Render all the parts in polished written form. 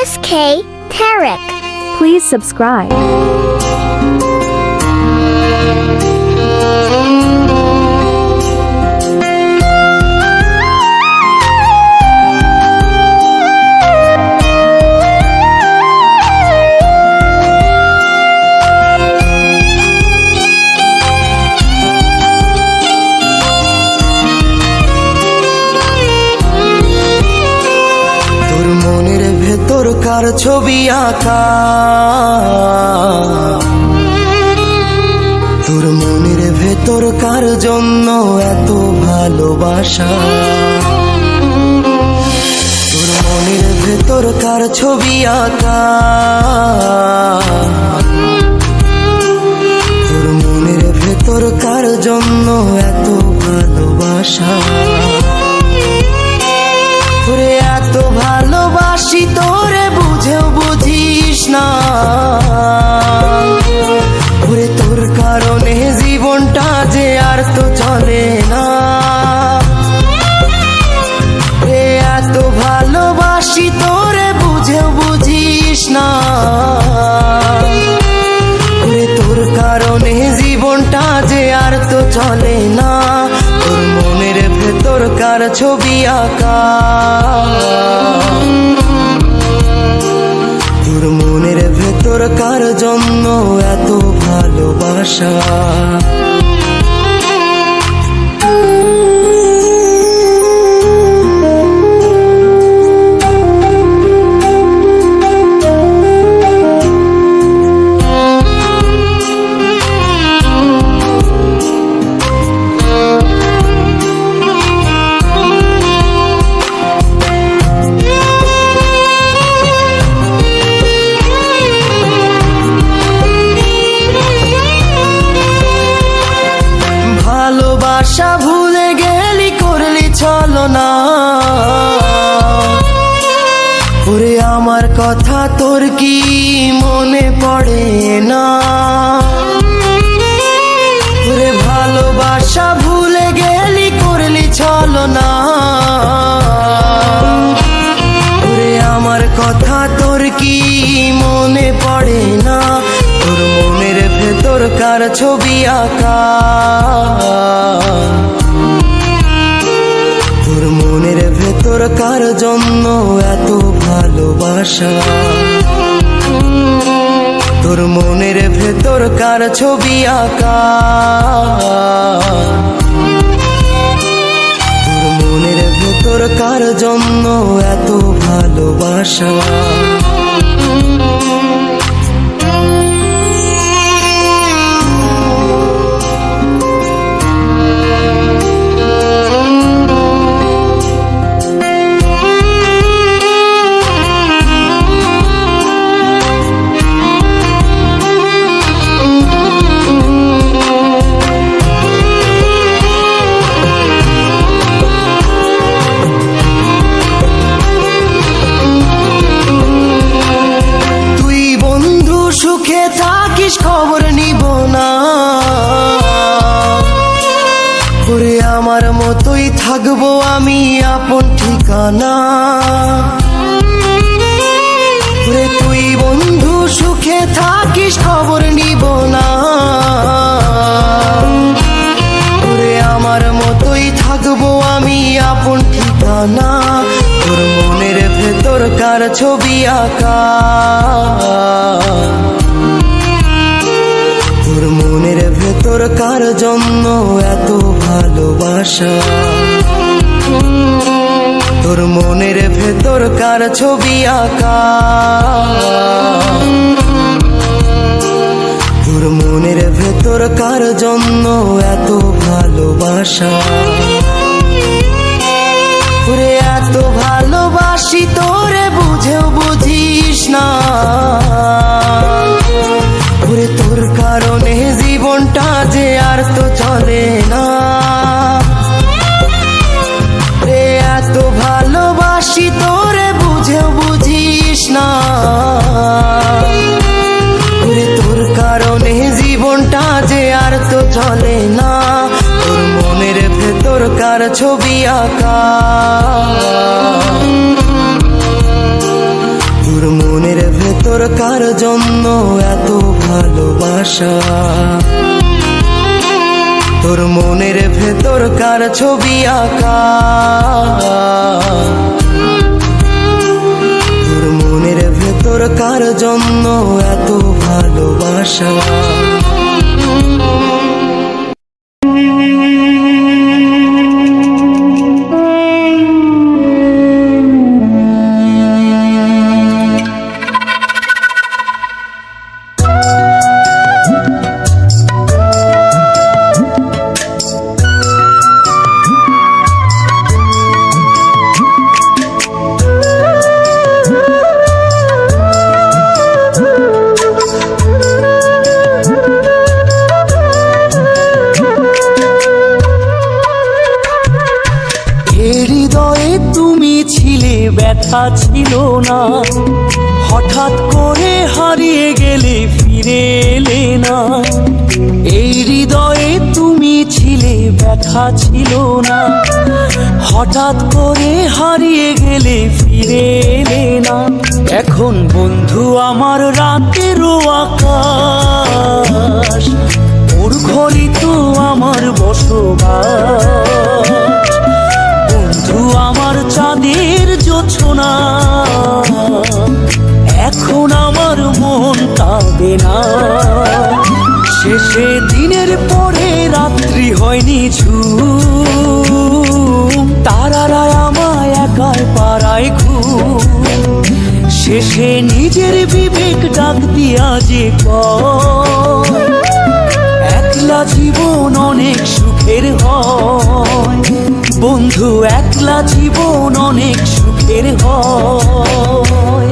SK Tarek. Please subscribe. কার ছবি আঁকা তোর মনের ভেতর কার জন্য এত ভালোবাসা তোর মনের ভেতর কার ছবি আঁকা তোর মনের ভেতর কার জন্য এত ভালোবাসা তোরে এত ভালোবাসি তোরে বুঝেও বুঝিস না ওরে তোর কারণে জীবনটা যে আর তো চলে না রে এত ভালোবাসি তোরে বুঝেও বুঝিস না ওরে তোর কারণে জীবনটা যে আর তো চলে না তোর মনের ভেতর কার ছবি আঁকা তোর মনের ভেতর কার জন্য এত ভালোবাসা ভালোবাসা ভুলে গেলি করলি ছলনা ওরে আমার কথা তোর কি মনে পড়ে না ওরে ভালোবাসা ভুলে গেলি করলি ছলনা ওরে আমার কথা তোর কি মনে পড়ে না তোর মনের ভেতর কার ছবি আঁকা তোর মনের ভেতর কার জন্য এত ভালোবাসা তোর মনের ভেতর কার ছবি আঁকা তোর মনের ভেতর কার জন্য এত ভালোবাসা সুখে থাকিস খবর নিব না ওরে আমার মতোই থাকবো আমি আপন ঠিকানা ওরে তুই বন্ধু সুখে থাকিস খবর নিব না ওরে আমার মতোই থাকবো আমি আপন ঠিকানা তোর মনের ভেতর কার ছবি আঁকা তোর মনের ভেতর কার জন্য এত ভালোবাসা তোর মনের ভেতর কার ছবি আঁকা তোর মনের ভেতর কার জন্য এত ভালোবাসা ওরে এত ভালোবাসি তোরে বুঝেও বুঝিস না ওরে তোর কারণে জীবনটা যে আর তো চলে না রে এত ভালোবাসি তোরে বুঝেও বুঝিস না ওরে তোর কারণে জীবনটা যে আর তো চলে না তোর মনের ভেতর কার ছবি আঁকা তোর মনের ভেতর কার জন্য এত ভালোবাসা, তোর মনের ভেতর কার ছবি আঁকা, তোর মনের ভেতর কার জন্য এত ভালোবাসা। হৃদয়ে তুমি ছিলে, ব্যথা ছিল না, হঠাৎ করে হারিয়ে গেলে ফিরে এলে না। এই হৃদয়ে তুমি ছিলে, ব্যথা ছিল না, হঠাৎ করে হারিয়ে গেলে ফিরে এলে না। এখন বন্ধু আমার রাতেরও আকাশ, ওর ঘরই তো আমার বসবাস। বন্ধু আমার চাঁদের জোছনা, এখন আমার মন কাঁদে না। শেষে দিনের পরে রাত্রি হয়নি ঝুম, তারারা আমায় একাই পাড়ায় ঘুম। শেষে নিজের বিবেক ডাক দিয়া যে কয়, একলা জীবন অনেক সুখের হয়। বন্ধু একলা জীবন অনেক সুখের হয়।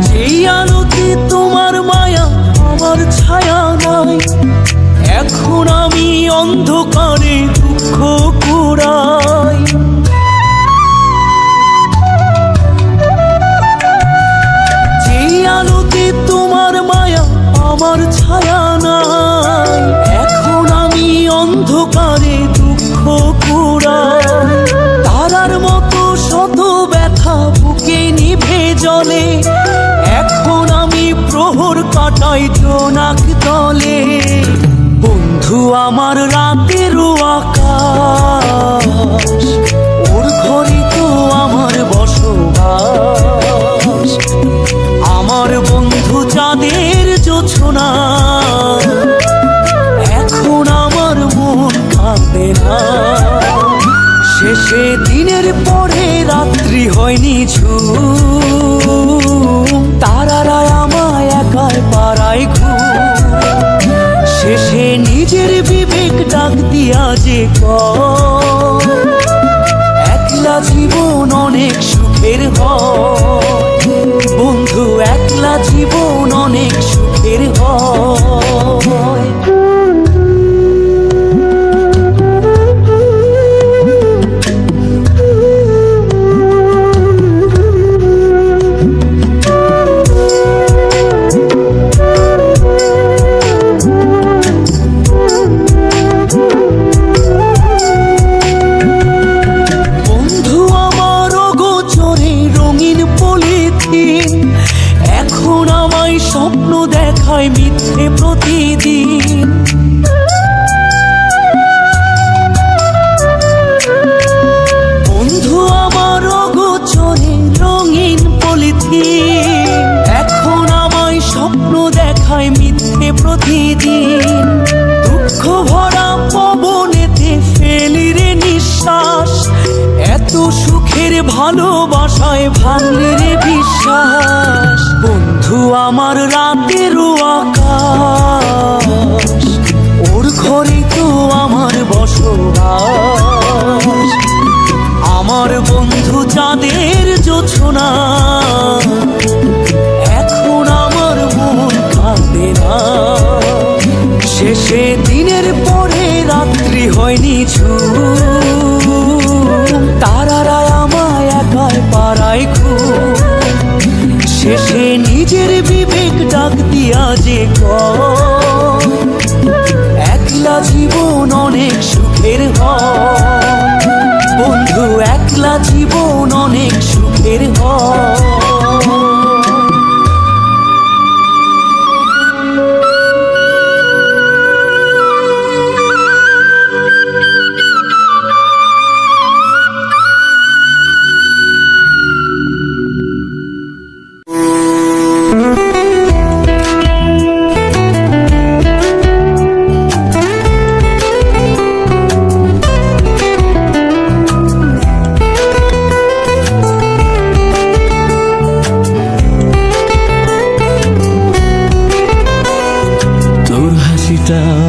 যেই আলোতে তোমার মায়া আমার ছায়া নাই, এখন আমি অন্ধকারে দুঃখ কুড়াই। যেই আলোতে তোমার মায়া আমার ছায়া নাই, এখন আমি অন্ধকারে দুঃখ কুড়াই। তারার মতো শত ব্যথা বুকে নিভে জ্বলে, এখন আমি প্রহর কাটাই জোনাক তলে। বন্ধু আমার রাতেরও আকাশ, ওর ঘরই তো আমার বসবাস। আমার বন্ধু চাঁদের জোছনা, এখন আমার মন কাঁদে না। শেষে দিনের পরে রাত্রি হয়নি ঝুম, তারারা আমায় একাই পাড়ায় ঘুম। শেষে নিজের বিবেক ডাক দিয়া যে কয়, একলা জীবন অনেক সুখের হয়। বন্ধু একলা জীবন অনেক সুখের হয়। এখন আমায় স্বপ্ন দেখায় মিথ্যে প্রতিদিন। বন্ধু আমার অগোচরে রঙিন পলিথিন, এখন আমায় স্বপ্ন দেখায় মিথ্যে প্রতিদিন। দুঃখ ভরা পবনেতে ফেলি রে নিঃশ্বাস, এত সুখের ভালোবাসায় ভাঙলি রে বিশ্বাস। বন্ধু আমার রাতেরও আকাশ, ওর ঘরে তো আমার বসবাস। আমার বন্ধু চাঁদের জোছনা, এখন আমার মন কাঁদে না। শেষে দিনের পরে রাত্রি হয়নি ঝুম, তারারা আমায় একাই পাড়ায় ঘুম। শেষে নিজের বিবেক ডাক দিয়া যে কয়, অনেক সুখের হয় বন্ধু, একলা জীবন অনেক সুখের হয়।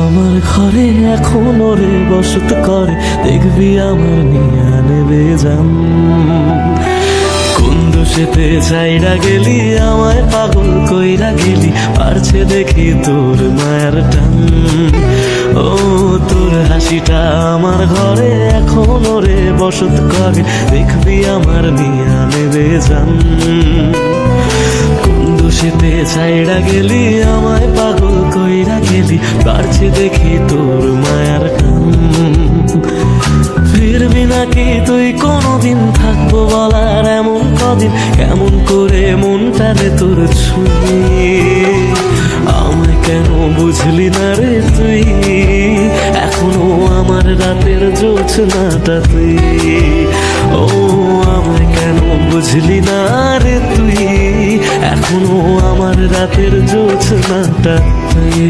আমার ঘরে এখন ওরে বসত করে, দেখবি আমার নিয়া নেবে জান। কোন দোষেতে চাইরা গেলি আমায় পাগল কইরা গেলি, পারছে দেখি তোর মায়ের টান। ও তোর হাসিটা আমার ঘরে এখন ওরে বসত করে, দেখবি আমার নিয়া নেবে জান। দোষেতে ছাইড়া গেলি আমায় পাগল কইরা গেলি, পারছি দেখি তোর মায়ার টান। ফিরবি নাকি তুই কোনদিন, থাকবো বলার এমন কদিন, কেমন করে মনটারে তোর ছুঁয়ে। আমায় কেন বুঝলি না রে তুই, এখনো আমার রাতের জোছনাটা তুই। ও আমায় কেন বুঝলি না রে তুই, এখনো আমার রাতের জোছনাটা তুই।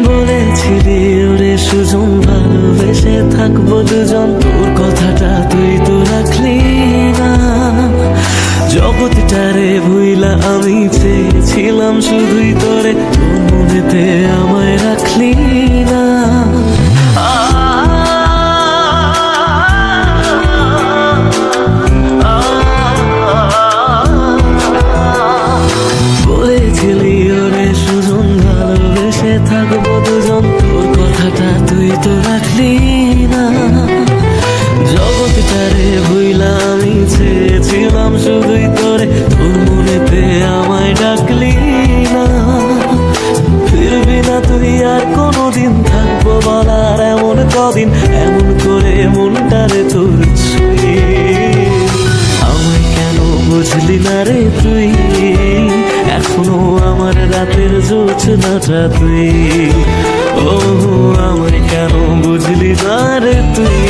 বলেছিলি ওরে সুজন ভালোবেসে থাকবো দুজন, তোর কথাটা তুই তো রাখলি না। জগৎটারে ভুইলা আমি চেয়েছিলাম শুধুই তোরে, তোর মনেতে আমায় রাখলি না। বলেছিলি ওরে সুজন ভালোবেসে থাকবো দুজন, তোর কথাটা তুই তো রাখলি না। জগৎটারে ভুইলা আমি চেয়েছিলাম শুধুই তোরে, তোর মনেতে আমায় ডাকলি না। ফিরবি না তুই আর কোনদিন, থাকবো বলার এমন কদিন, এমন করে মনটারে তোর ছুঁয়ে। আমায় কেন বুঝলি না রে তুই, এখনো আমার রাতের জোছনাটা তুই। ও আমায় কেন বুঝলি না রে তুই,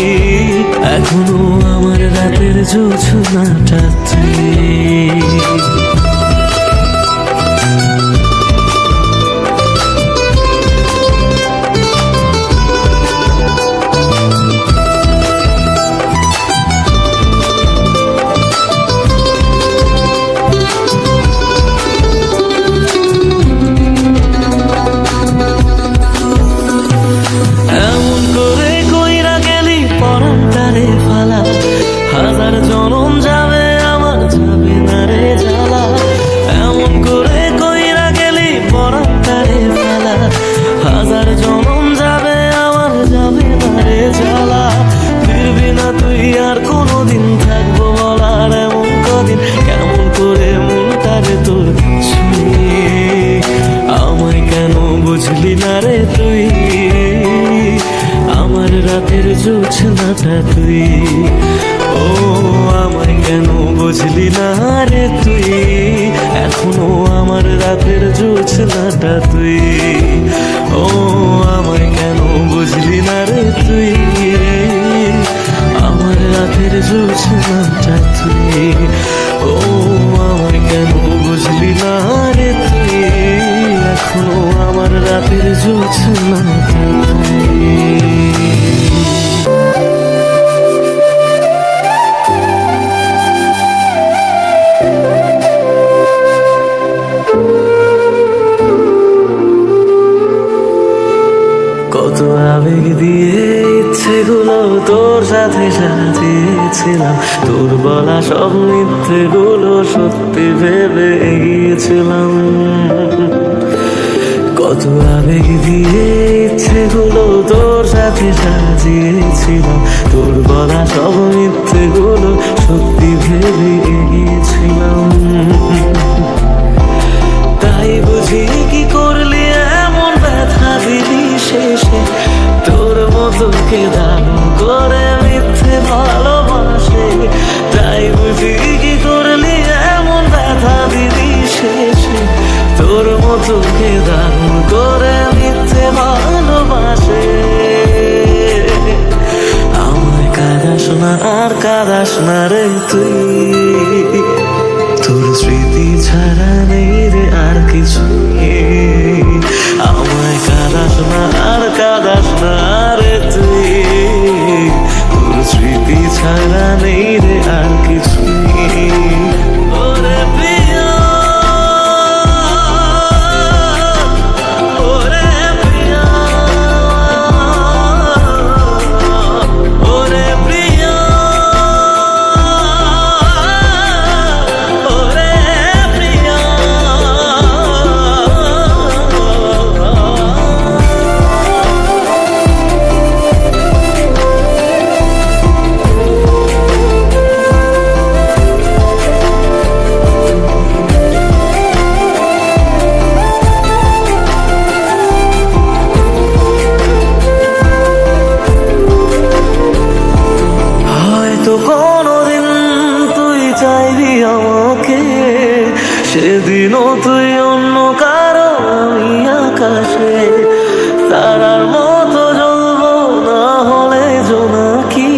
এখনো আমার রাতের জোছনাটা তুই। হাজার জনম যাবে আমার, যাবে না রে জ্বালা। এমন করে কইরা গেলি পরাটারে ফেলা, হাজার জনম যাবে আমার, যাবে না রে জ্বালা। ফিরবি না তুই আর কোনদিন, থাকবো বলার এমন কদিন, কেমন করে মনটারে তোর ছুঁয়ে। আমায় কেন বুঝলি না রে তুই, আমার রাতের জোছনাটা তুই। ও আমায় কেন বুঝলি না রে তুই, এখনো আমার রাতের জোছনাটা তুই। ও আমায় কেন বুঝলি না রে তুই, আমার রাতের জোছনাটা তুই। ও আমায় কেন বুঝলি না রে তুই, এখনো আমার রাতের জোছনাটা তুই। কত আবেগ দিয়ে ইচ্ছেগুলো তোর সাথে সাজিয়েছিলাম, তোর বলা সব মিথ্যেগুলো সত্যি ভেবে এগিয়েছিলাম। কত আবেগ দিয়ে ইচ্ছেগুলো তোর সাথে সাজিয়েছিলাম, তোর বলা সব মিথ্যেগুলো সত্যি ভেবে এগিয়েছিলাম। তাই বুঝি কি করলি এমন ব্যথা দিলি শেষে, তোর মতো কে দাম করে মিথ্যে ভালোবাসে। তাই বুঝি কি করলি এমন ব্যথা দিলি শেষে, তোর মতো কে দাম করে মিথ্যে ভালোবাসে। আমায় কাঁদাস না আর কাঁদাস না রে তুই, তোর স্মৃতি ছাড়া নেই রে আর কিছু। আমায় কাঁদাস না আর কাঁদাস না রে তুই, তোর স্মৃতি ছাড়া নেই রে আর কিছু। ওরে প্রিয়া, ওরে প্রিয়া, ওরে প্রিয়া, ওরে প্রিয়া। হয়তো কোনোদিন তুই চাইবি আমাকে, সেদিনও তুই অন্য কারো আমি আকাশে। তারার মতো জ্বলবো না হলে জোনাকি,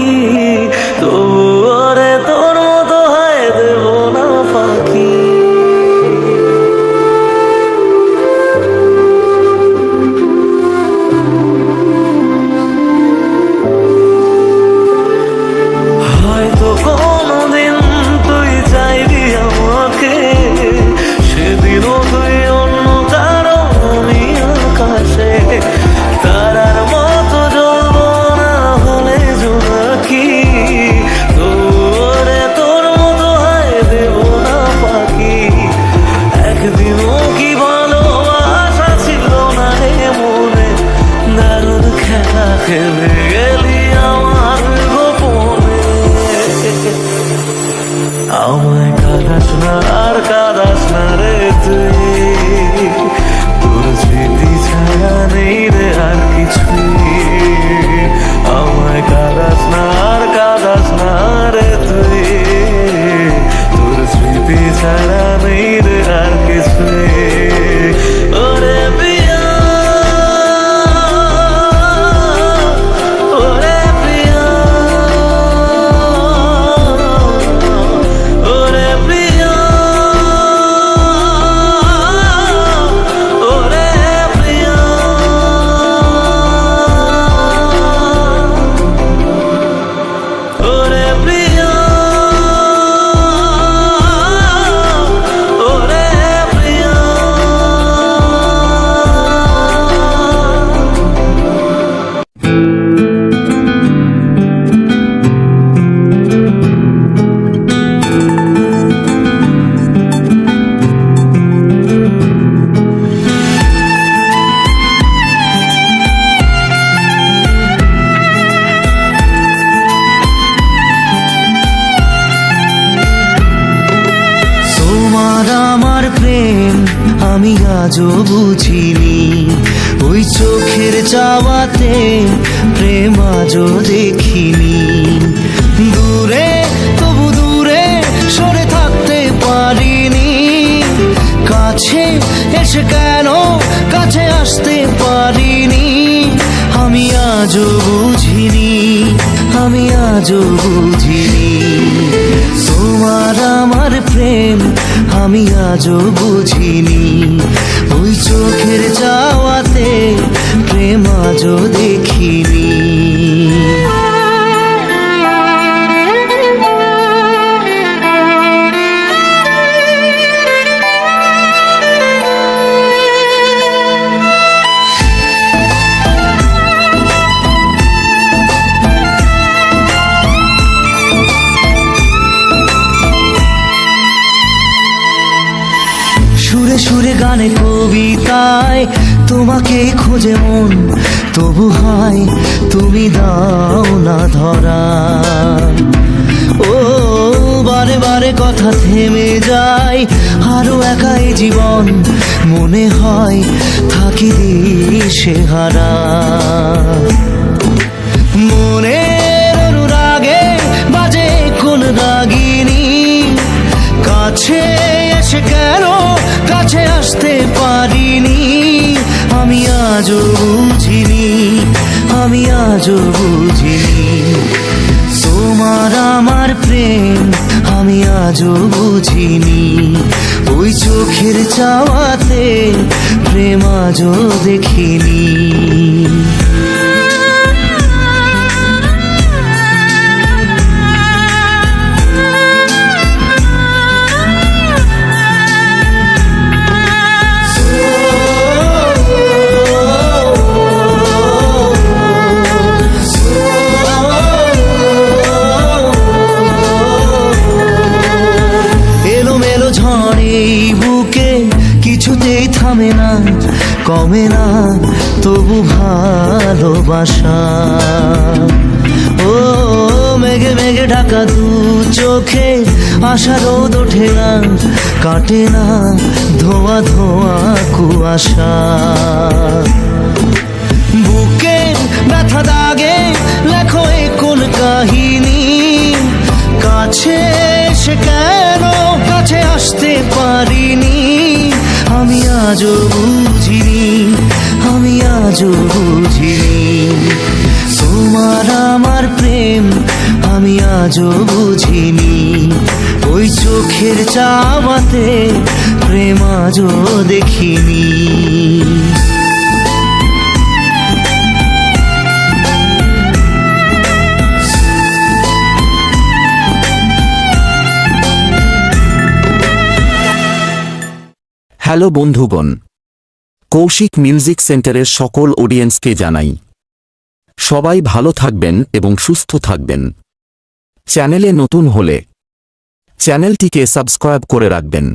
তবু ওরে তোর মতো হয় দেব না ফাঁকি। হয়তো কোনোদিন তুই চাইবি আমাকে, সেদিনও তুই অন্য কারো আমি আকাশে। তারার মতো জ্বলবো না হলে জোনাকি, তোরে তোর মতো হয় দেব না ফাঁকি। একদিনও কি ভালোবাসা ছিল না রে মনে, দারুণ খেলা খেলে গেলি আমার গোপনে। আমায় কাঁদাস না আর কাঁদাস না রে তুই, তোর স্মৃতি ছাড়া নেই রে আর কিছুই। আমায় কাঁদাস না আর কাঁদাস না রে তুই, তোর স্মৃতি ছাড়া নেই রে আর কিছুই। ওরে প্রিয়া, ওরে প্রিয়া, ওরে প্রিয়া, ওরে প্রিয়া, ওরে প্রিয়া, ওরে প্রিয়া। তোমার আমার প্রেম আমি আজও বুঝিনি, ওই চোখের চাওয়াতে প্রেম আজও দেখিনি। দূরে তবু দূরে সরে থাকতে পারিনি, কাছে এসে কেন কাছে আসতে পারিনি। আমি আজও বুঝিনি, আমি আজও বুঝিনি। তোমার আমার প্রেম আমি আজও বুঝিনি, ওই চোখের চাওয়াতে প্রেম আজও দেখিনি। সুরে সুরে গানে কবিতায় তোমাকে খোঁজে মন, তবু হয় তুমি দাও না ধরা। ও বারে বারে কথা থেমে যায়, আরো একাই জীবন মনে হয় থাকি দিশে হারা। মনের অনুরাগে বাজে কোন রাগিনী, কাছে এসে কেন কাছে আসতে পারিনি। আমি আজও বুঝিনি, আমি আজও বুঝিনি তোমার আমার প্রেম, আমি আজও বুঝিনি। ওই চোখের চাওয়াতে প্রেম আজও দেখিনি। কিছুতেই থামে না, কমে না তবু ভালোবাসা। ও মেঘে মেঘে ঢাকা দু চোখে আশা রোদ ওঠে না, কাটে না ধোয়া ধোয়া কুয়াশা। বুকে ব্যথা দাগে লেখো এ কোন কাহিনী, কাছে এসে কেন কাছে আসতে পারিনি। আমি আজও বুঝিনি, আমি আজও বুঝিনি তোমার আমার প্রেম, আমি আজও বুঝিনি। ওই চোখের চাওয়াতে প্রেম আজও দেখিনি। হ্যালো বন্ধুগণ, কৌশিক মিউজিক সেন্টারের সকল অডিয়েন্সকে জানাই সবাই ভালো থাকবেন এবং সুস্থ থাকবেন। চ্যানেলে নতুন হলে চ্যানেলটিকে সাবস্ক্রাইব করে রাখবেন।